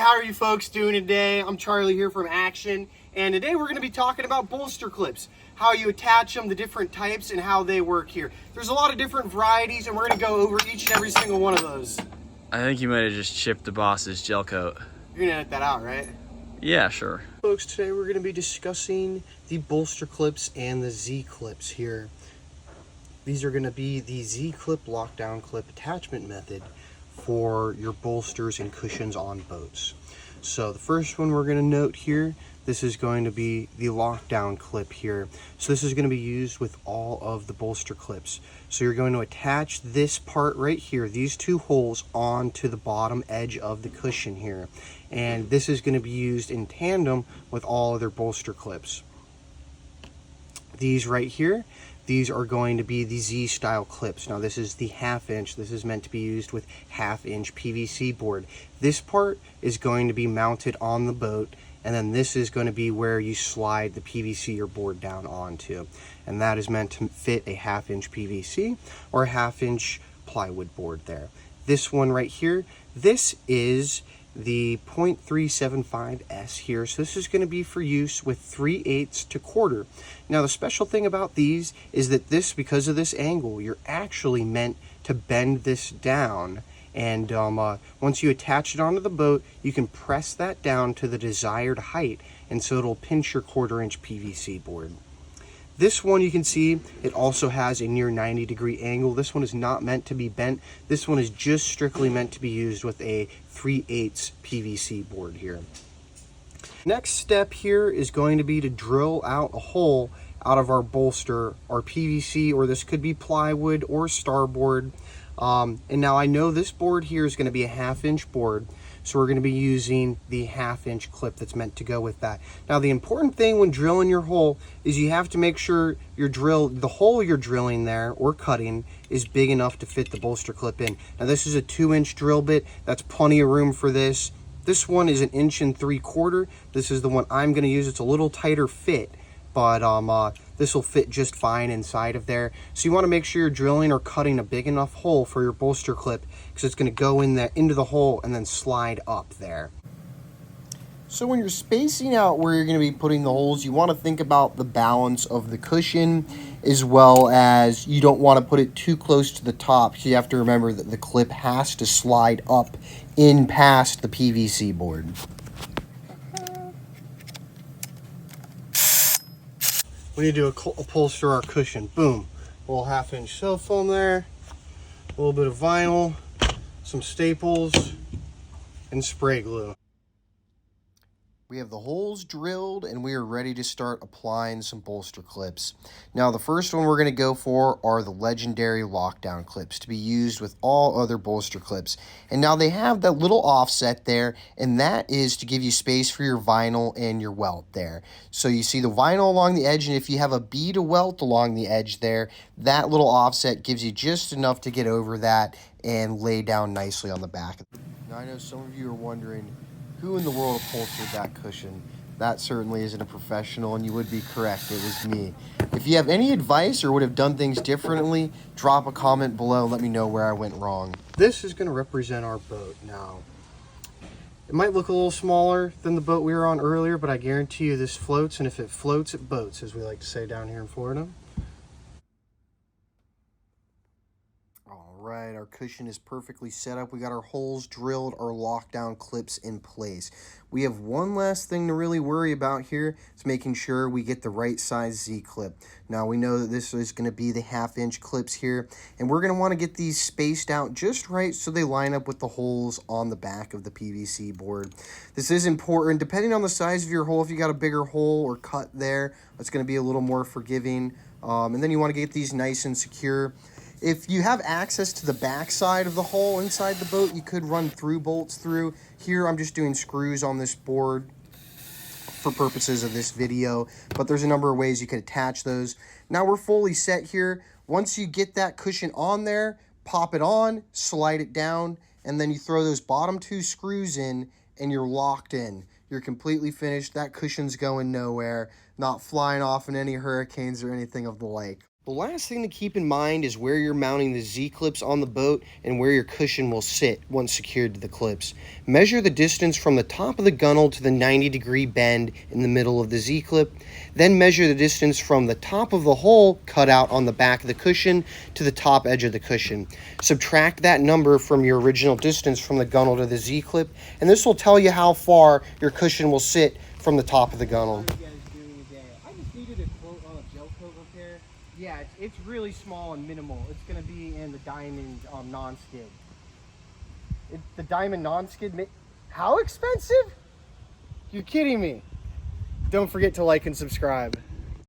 how are you folks doing today? I'm Charlie here from Action, and today we're going to be talking about bolster clips, how you attach them, the different types, and how they work here. There's a lot of different varieties, and we're going to go over each and every single one of those. I think you might have just chipped the boss's gel coat. You're going to edit that out, right? Yeah, sure. Folks, today we're going to be discussing the bolster clips and the Z clips here. These are going to be the Z clip lockdown clip attachment method for your bolsters and cushions on boats. So the first one we're going to note here, this is going to be the lockdown clip here. So this is going to be used with all of the bolster clips. So you're going to attach this part right here, these two holes, onto the bottom edge of the cushion here. And this is going to be used in tandem with all other bolster clips. These right here, these are going to be the Z style clips. Now this is the 1/2 inch. This is meant to be used with 1/2 inch PVC board. This part is going to be mounted on the boat, and then this is going to be where you slide the PVC or board down onto. And that is meant to fit a 1/2 inch PVC or a 1/2 inch plywood board there. This one right here, this is the 0.375S here. So this is going to be for use with 3/8 to 1/4. Now the special thing about these is that this, because of this angle, you're actually meant to bend this down. And once you attach it onto the boat, you can press that down to the desired height, and so it'll pinch your 1/4 inch PVC board. This one, you can see it also has a near 90-degree angle. This one is not meant to be bent. This one is just strictly meant to be used with a 3/8 PVC board here. Next step here is going to be to drill out a hole out of our bolster, our PVC, or this could be plywood or starboard. And now I know this board here is going to be a 1/2 inch board, so we're going to be using the 1/2 inch clip that's meant to go with that. Now the important thing when drilling your hole is you have to make sure the hole you're drilling there or cutting is big enough to fit the bolster clip in. Now this is a 2-inch drill bit. That's plenty of room for this. This one is 1.75 inches. This is the one I'm going to use. It's a little tighter fit, but this will fit just fine inside of there. So you want to make sure you're drilling or cutting a big enough hole for your bolster clip, because it's going to go in into the hole and then slide up there. So when you're spacing out where you're going to be putting the holes, you want to think about the balance of the cushion, as well as you don't want to put it too close to the top. So you have to remember that the clip has to slide up in past the PVC board. We need to upholster our cushion. Boom. A little 1/2 inch cell foam there, a little bit of vinyl, some staples, and spray glue. We have the holes drilled and we are ready to start applying some bolster clips. Now the first one we're going to go for are the legendary lockdown clips to be used with all other bolster clips. And now they have that little offset there, and that is to give you space for your vinyl and your welt there. So you see the vinyl along the edge, and if you have a bead of welt along the edge there, that little offset gives you just enough to get over that and lay down nicely on the back. Now I know some of you are wondering, who in the world upholstered that cushion? That certainly isn't a professional, and you would be correct. It was me. If you have any advice or would have done things differently, drop a comment below and let me know where I went wrong. This is going to represent our boat now. It might look a little smaller than the boat we were on earlier, but I guarantee you this floats, and if it floats, it boats, as we like to say down here in Florida. Right, our cushion is perfectly set up. We got our holes drilled, our lockdown clips in place. We have one last thing to really worry about here. It's making sure we get the right size Z clip. Now we know that this is going to be the 1/2 inch clips here, and we're going to want to get these spaced out just right so they line up with the holes on the back of the PVC board. This is important. Depending on the size of your hole, if you got a bigger hole or cut there, it's going to be a little more forgiving. And then you want to get these nice and secure. If you have access to the back side of the hole inside the boat, you could run through bolts through. Here I'm just doing screws on this board for purposes of this video, but there's a number of ways you could attach those. Now we're fully set here. Once you get that cushion on there, pop it on, slide it down, and then you throw those bottom 2 screws in and you're locked in. You're completely finished. That cushion's going nowhere, not flying off in any hurricanes or anything of the like. The last thing to keep in mind is where you're mounting the Z-clips on the boat and where your cushion will sit once secured to the clips. Measure the distance from the top of the gunnel to the 90-degree bend in the middle of the Z-clip. Then measure the distance from the top of the hole cut out on the back of the cushion to the top edge of the cushion. Subtract that number from your original distance from the gunnel to the Z-clip, and this will tell you how far your cushion will sit from the top of the gunnel. Yeah, it's really small and minimal. It's going to be in the diamond non-skid. The diamond non-skid, how expensive? You're kidding me. Don't forget to like and subscribe.